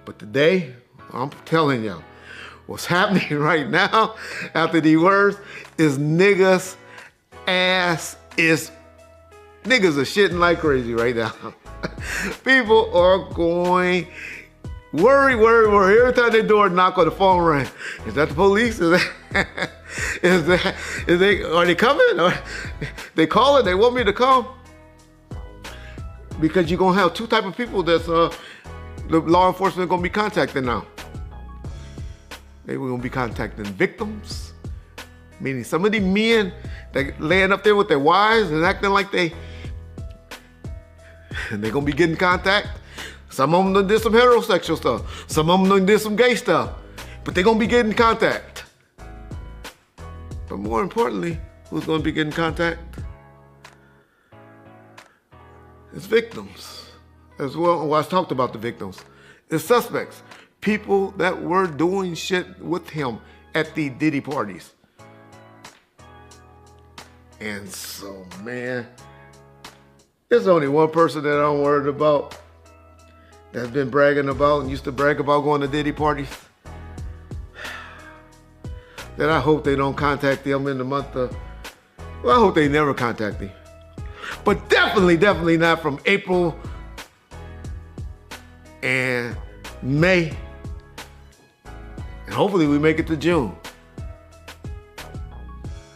But today, I'm telling y'all, what's happening right now after these words is niggas are shitting like crazy right now. People are going worry. Every time their door knock or the phone ring, is that the police? Are they coming? Or they calling? They want me to come? Because you're gonna have two type of people that's the law enforcement gonna be contacting now. They were gonna be contacting victims, meaning some of these men that laying up there with their wives and acting like they're gonna be getting contact. Some of them done did some heterosexual stuff. Some of them done did some gay stuff. But they're gonna be getting contact. But more importantly, who's gonna be getting contact? It's victims as well. Well, I talked about the victims. It's suspects. People that were doing shit with him at the Diddy parties. And so, man, there's only one person that I'm worried about that's been bragging about and used to brag about going to Diddy parties. That I hope they don't contact him in the month of, well, I hope they never contact him. But definitely not from April and May. And hopefully we make it to June.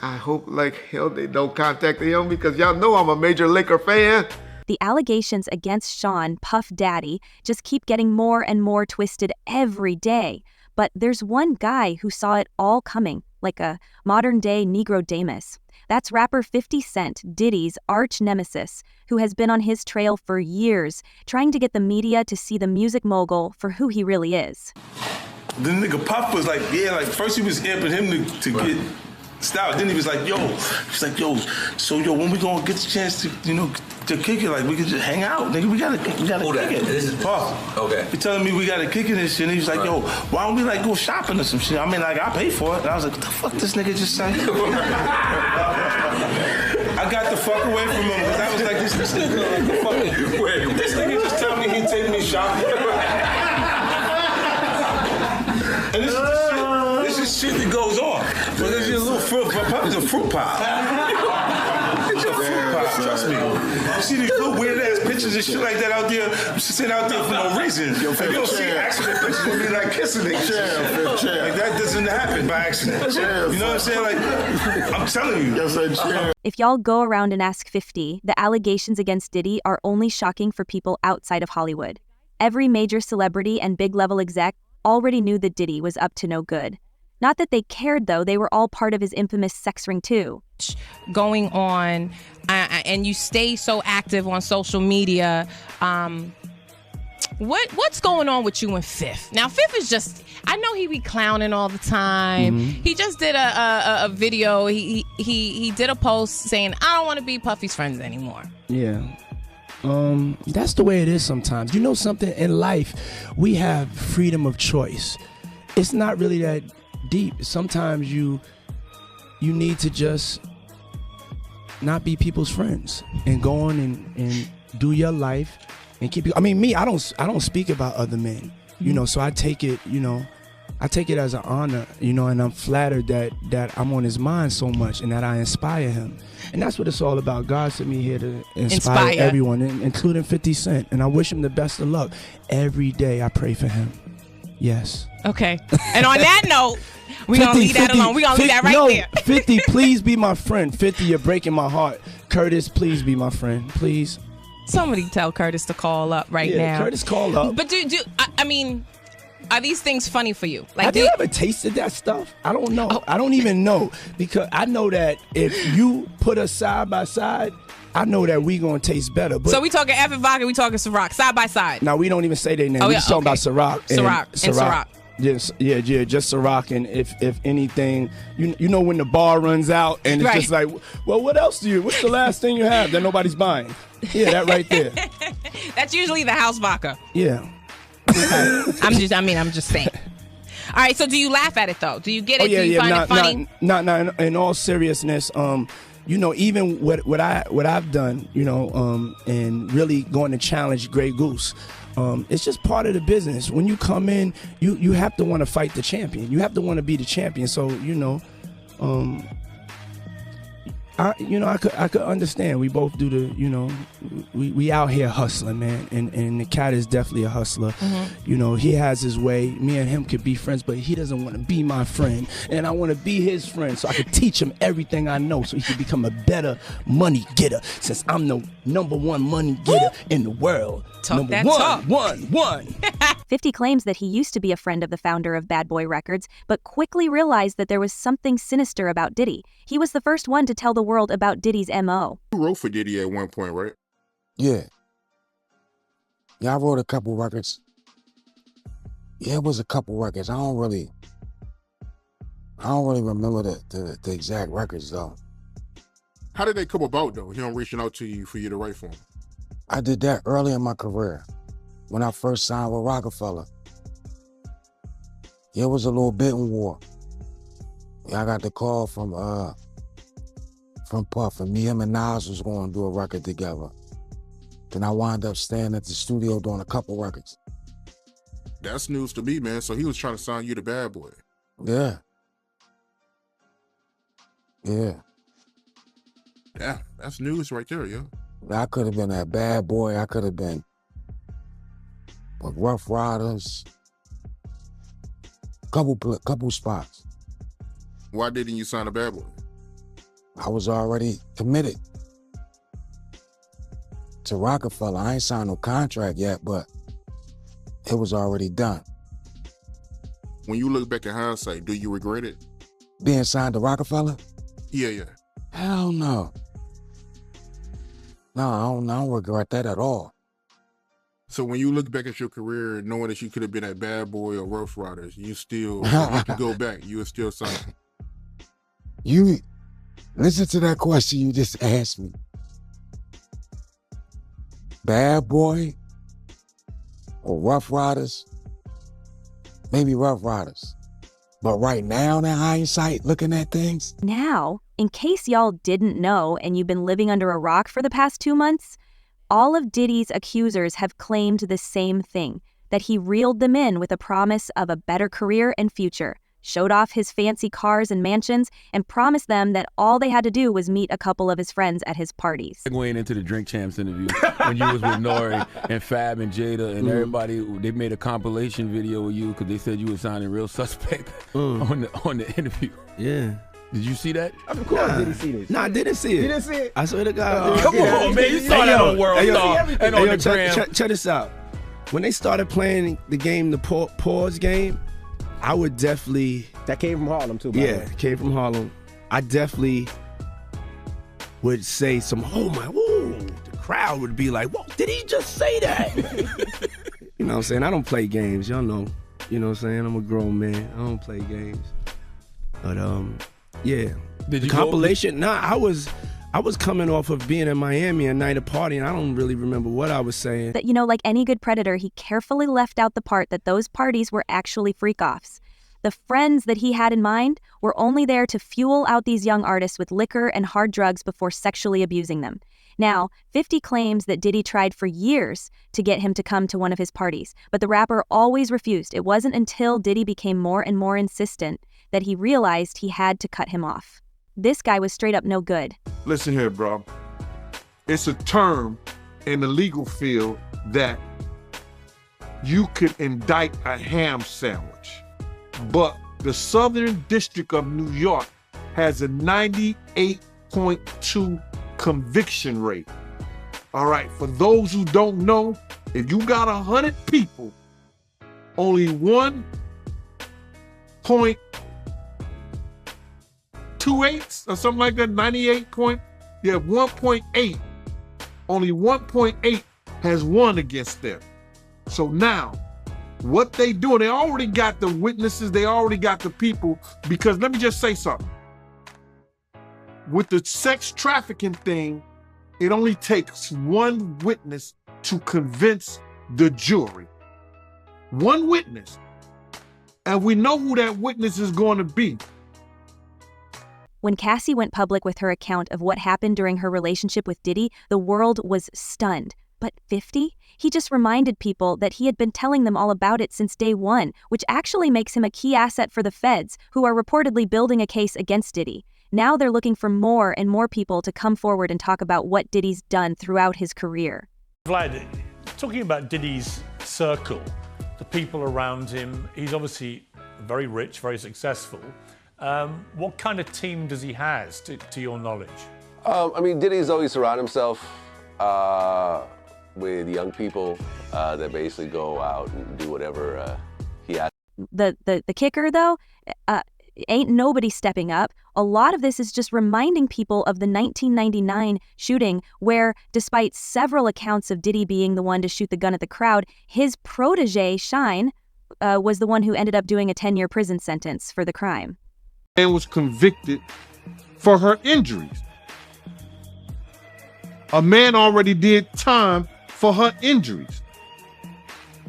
I hope like hell they don't contact him because y'all know I'm a major Laker fan. The allegations against Sean Puff Daddy just keep getting more and more twisted every day. But there's one guy who saw it all coming, like a modern-day Negro Damus. That's rapper 50 Cent, Diddy's arch nemesis, who has been on his trail for years, trying to get the media to see the music mogul for who he really is. The nigga Puff was like, yeah, like first he was amping him to get style. Then he was like, so when we gonna get the chance to, to kick it, like we could just hang out, nigga. We gotta kick it. This is Puff. Okay. He telling me we gotta kick it and shit. And he was like, yo, why don't we like go shopping or some shit? I mean, like I pay for it. And I was like, what the fuck this nigga just say? I got the fuck away from him because I was like, this nigga, this nigga just tell me he'd take me shopping. And this is shit that goes on. But there's a little fruit pop. It's a fruit pop. It's a fruit pop. Trust me. You see these little weird ass pictures and shit like that out there. You sit out there for no reason. Like, you don't see accident pictures of me like kissing niggas. Like that doesn't happen by accident. You know what I'm saying? Like I'm telling you. If y'all go around and ask 50, the allegations against Diddy are only shocking for people outside of Hollywood. Every major celebrity and big level exec already knew that Diddy was up to no good. Not that they cared, though. They were all part of his infamous sex ring, too. Going on, and you stay so active on social media. What's going on with you and Fifth? Now, Fifth is just, I know he be clowning all the time. Mm-hmm. He just did a video. He did a post saying, I don't want to be Puffy's friends anymore. Yeah. That's the way it is sometimes. You know something? In life, we have freedom of choice. It's not really that deep. Sometimes you need to just not be people's friends and go on and do your life and keep. I mean, me, I don't speak about other men, so I take it, as an honor, and I'm flattered that I'm on his mind so much and that I inspire him. And that's what it's all about. God sent me here to inspire everyone, including 50 Cent. And I wish him the best of luck. Every day I pray for him. Yes. Okay. And on that note, we're going to leave that alone. We're going to leave that right there. 50, please be my friend. 50, you're breaking my heart. Curtis, please be my friend. Please. Somebody tell Curtis to call up now. Curtis, call up. But I mean, are these things funny for you? Like, have you ever tasted that stuff? I don't know. Oh. I don't even know. Because I know that if you put us side by side, I know that we gonna taste better. But so we talking F and vodka, we talking Ciroc, side by side. Now we don't even say their name. We just talking about Ciroc. Ciroc. Yes, yeah, just Ciroc. And if anything, you know when the bar runs out and it's just like, well, what else what's the last thing you have that nobody's buying? Yeah, that right there. That's usually the house vodka. Yeah. I'm just saying. All right, so do you laugh at it though? Do you get it? Oh, yeah, do you find it funny? No. In all seriousness, even what I've done, and really going to challenge Grey Goose, It's just part of the business. When you come in, you have to want to fight the champion. You have to want to be the champion. So, I could understand. We both do the, we out here hustling, man. And the cat is definitely a hustler. Mm-hmm. He has his way. Me and him could be friends, but he doesn't want to be my friend. And I want to be his friend so I could teach him everything I know so he could become a better money getter, since I'm the #1 money getter in the world. Talk that One. 50 claims that he used to be a friend of the founder of Bad Boy Records, but quickly realized that there was something sinister about Diddy. He was the first one to tell the world about Diddy's MO. You wrote for Diddy at one point, right? Yeah. Yeah, I wrote a couple records. Yeah, it was a couple records. I don't really remember the exact records, though. How did they come about, though? Him reaching out to you for you to write for him? I did that early in my career, when I first signed with Rockefeller. Yeah, it was a little bidding war. Yeah, I got the call from Puff, and me, him, and Nas was going to do a record together. Then I wound up staying at the studio doing a couple records. That's news to me, man. So he was trying to sign you to Bad Boy. Yeah. Yeah. Yeah, that's news right there, yo. I could have been that Bad Boy. I could have been with Rough Riders. Couple spots. Why didn't you sign a Bad Boy? I was already committed to Rockefeller. I ain't signed no contract yet, but it was already done. When you look back in hindsight, do you regret it? Being signed to Rockefeller? Yeah. Hell no. No, I don't regret that at all. So when you look back at your career, knowing that you could have been at Bad Boy or Rough Riders, you still, if you could go back, you would still sign. You listen to that question you just asked me. Bad Boy or Rough Riders? Maybe Rough Riders. But right now, in hindsight, looking at things. Now, in case y'all didn't know and you've been living under a rock for the past 2 months, all of Diddy's accusers have claimed the same thing, that he reeled them in with a promise of a better career and future, showed off his fancy cars and mansions, and promised them that all they had to do was meet a couple of his friends at his parties. Going into the Drink Champs interview, when you was with Nori and Fab and Jada and everybody, they made a compilation video with you because they said you were sounding real suspect on the interview. Yeah. Did you see that? Of course, did he see this? No, I didn't see it. You didn't see it? I swear to God. Come on, man. You saw that on World Star and on the gram. Check this out. When they started playing the game, the pause game, I would definitely... That came from Harlem, too, by the way. Yeah, came from Harlem. I definitely would say some, oh my, woo. The crowd would be like, whoa, did he just say that? You know what I'm saying? I don't play games. Y'all know. You know what I'm saying? I'm a grown man. I don't play games. But, yeah. Did you compilation? Nah, I was coming off of being in Miami a night of partying. I don't really remember what I was saying. That, like any good predator, he carefully left out the part that those parties were actually freak-offs. The friends that he had in mind were only there to fuel out these young artists with liquor and hard drugs before sexually abusing them. Now, 50 claims that Diddy tried for years to get him to come to one of his parties, but the rapper always refused. It wasn't until Diddy became more and more insistent that he realized he had to cut him off. This guy was straight up no good. Listen here, bro. It's a term in the legal field that you could indict a ham sandwich, but the Southern District of New York has a 98.2 conviction rate. All right, for those who don't know, if you got 100 people, only 1.28 or something like that, 1.8, only 1.8 has won against them. So now, what they doing, they already got the witnesses, they already got the people, because let me just say something. With the sex trafficking thing, it only takes one witness to convince the jury. One witness. And we know who that witness is going to be. When Cassie went public with her account of what happened during her relationship with Diddy, the world was stunned. But 50? He just reminded people that he had been telling them all about it since day one, which actually makes him a key asset for the feds, who are reportedly building a case against Diddy. Now they're looking for more and more people to come forward and talk about what Diddy's done throughout his career. Vlad, talking about Diddy's circle, the people around him, he's obviously very rich, very successful. What kind of team does he have, to your knowledge? I mean, Diddy's always surrounded himself with young people that basically go out and do whatever he has. The kicker, though, ain't nobody stepping up. A lot of this is just reminding people of the 1999 shooting where, despite several accounts of Diddy being the one to shoot the gun at the crowd, his protege, Shine, was the one who ended up doing a 10-year prison sentence for the crime. And was convicted for her injuries. A man already did time for her injuries.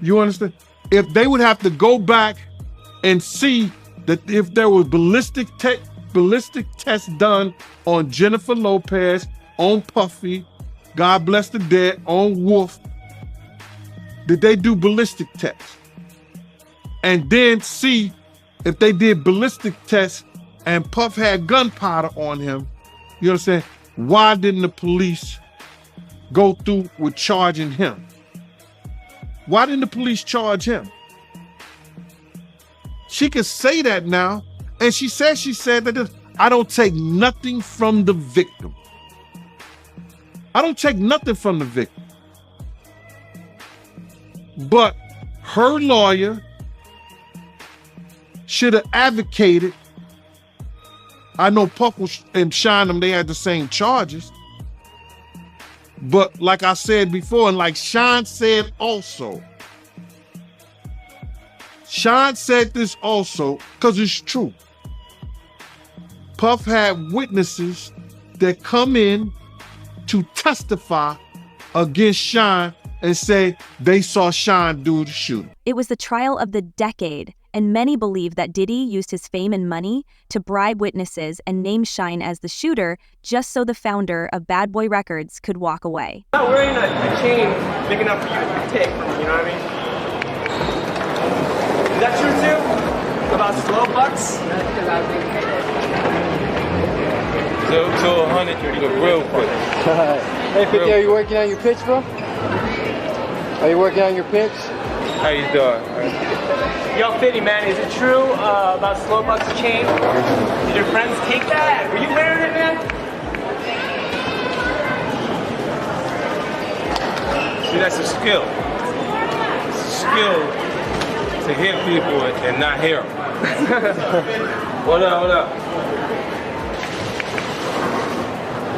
You understand? If they would have to go back and see that if there was ballistic tests done on Jennifer Lopez, on Puffy, God bless the dead, on Wolf, did they do ballistic tests? And then see if they did ballistic tests and Puff had gunpowder on him, you understand? Why didn't the police go through with charging him? Why didn't the police charge him? She could say that now, and she said that I don't take nothing from the victim. I don't take nothing from the victim. But her lawyer should have advocated. I know Puff and Shine, they had the same charges. But like I said before, and like Shine said also, Shine said this also, because it's true. Puff had witnesses that come in to testify against Shine and say they saw Shine do the shooting. It was the trial of the decade, and many believe that Diddy used his fame and money to bribe witnesses and name Shine as the shooter just so the founder of Bad Boy Records could walk away. Not wearing a chain big enough for you to take from me, you know what I mean? Is that true too? About slow bucks? That's because I was being paid. 0 to 100 real quick. Hey, 50, are you working on your pitch, bro? Are you working on your pitch? How you doing? Yo, 50, man, is it true about slow bucks chain? Did your friends take that? Were you wearing it, man? See, that's a skill. It's a skill to hear people and not hear them. What up?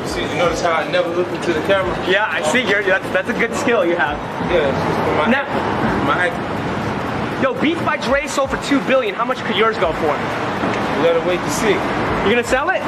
See, you notice how I never look into the camera? Yeah, I see. That's a good skill you have. Yeah, it's just my acting. Yo, Beats by Dre sold for $2 billion. How much could yours go for? You gotta wait to see. You gonna sell it?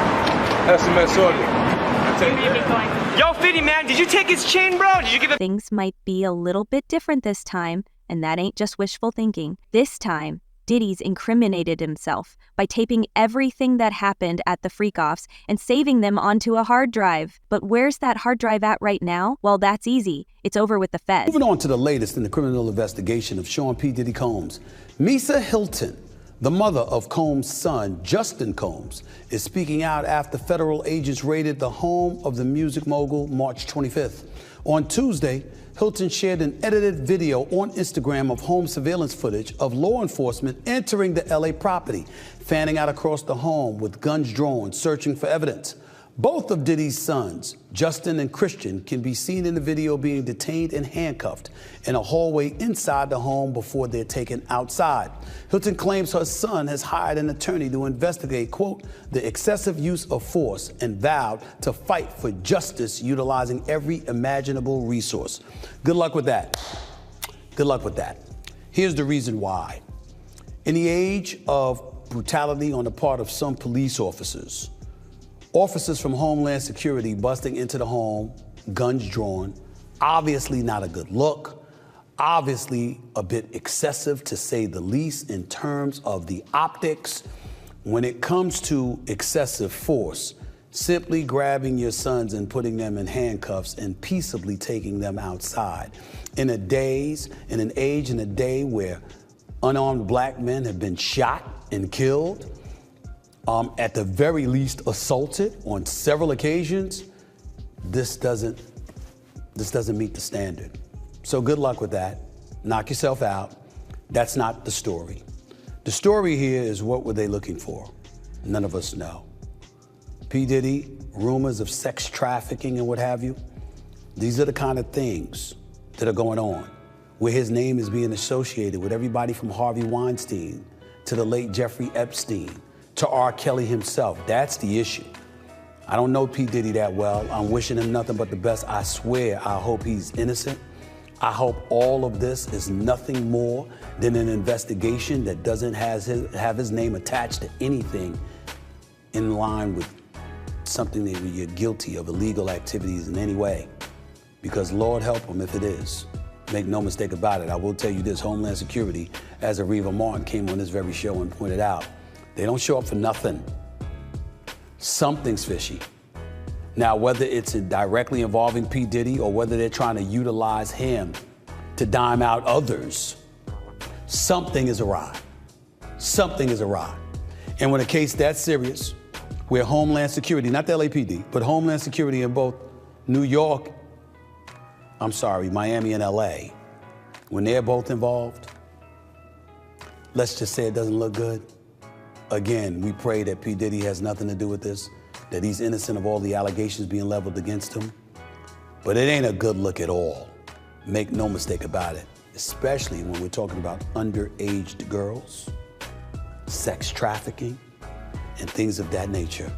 That's the mess on you. Yo, 50, man, did you take his chain, bro? Did you give it? Things might be a little bit different this time, and that ain't just wishful thinking. This time, Diddy's incriminated himself by taping everything that happened at the freak-offs and saving them onto a hard drive. But where's that hard drive at right now? Well, that's easy. It's over with the feds. Moving on to the latest in the criminal investigation of Sean P. Diddy Combs. Misa Hilton, the mother of Combs' son, Justin Combs, is speaking out after federal agents raided the home of the music mogul March 25th. On Tuesday, Hilton shared an edited video on Instagram of home surveillance footage of law enforcement entering the LA property, fanning out across the home with guns drawn, searching for evidence. Both of Diddy's sons, Justin and Christian, can be seen in the video being detained and handcuffed in a hallway inside the home before they're taken outside. Hilton claims her son has hired an attorney to investigate, quote, the excessive use of force and vowed to fight for justice utilizing every imaginable resource. Good luck with that. Good luck with that. Here's the reason why. In the age of brutality on the part of some police officers from Homeland Security busting into the home, guns drawn, obviously not a good look, obviously a bit excessive to say the least in terms of the optics. When it comes to excessive force, simply grabbing your sons and putting them in handcuffs and peaceably taking them outside. In an age and a day where unarmed black men have been shot and killed, at the very least assaulted on several occasions, this doesn't meet the standard. So good luck with that. Knock yourself out. That's not the story. The story here is, what were they looking for? None of us know. P. Diddy, rumors of sex trafficking and what have you. These are the kind of things that are going on, where his name is being associated with everybody from Harvey Weinstein to the late Jeffrey Epstein to R. Kelly himself. That's the issue. I don't know P. Diddy that well. I'm wishing him nothing but the best. I swear, I hope he's innocent. I hope all of this is nothing more than an investigation that doesn't have his name attached to anything in line with something that you're guilty of illegal activities in any way. Because Lord help him if it is. Make no mistake about it. I will tell you this, Homeland Security, as Areva Martin came on this very show and pointed out, they don't show up for nothing. Something's fishy. Now, whether it's directly involving P. Diddy or whether they're trying to utilize him to dime out others, something is awry. Something is awry. And when a case that serious, where Homeland Security, not the LAPD, but Homeland Security in both Miami and LA, when they're both involved, let's just say it doesn't look good. Again, we pray that P. Diddy has nothing to do with this, that he's innocent of all the allegations being leveled against him. But it ain't a good look at all. Make no mistake about it, especially when we're talking about underage girls, sex trafficking, and things of that nature.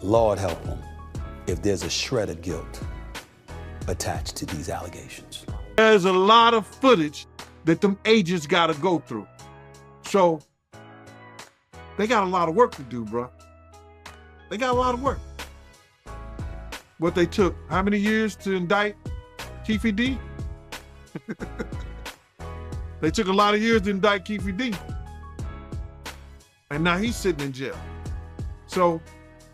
Lord help them if there's a shred of guilt attached to these allegations. There's a lot of footage that them agents got to go through. So they got a lot of work to do, bro. They got a lot of work. What they took, how many years to indict Keefe D? They took a lot of years to indict Keefe D. And now he's sitting in jail. So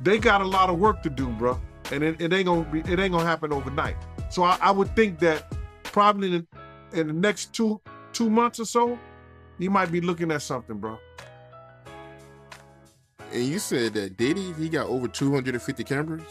they got a lot of work to do, bro. And it ain't gonna happen overnight. So I would think that probably in the next two months or so, you might be looking at something, bro. And you said that Diddy, he got over 250 cameras?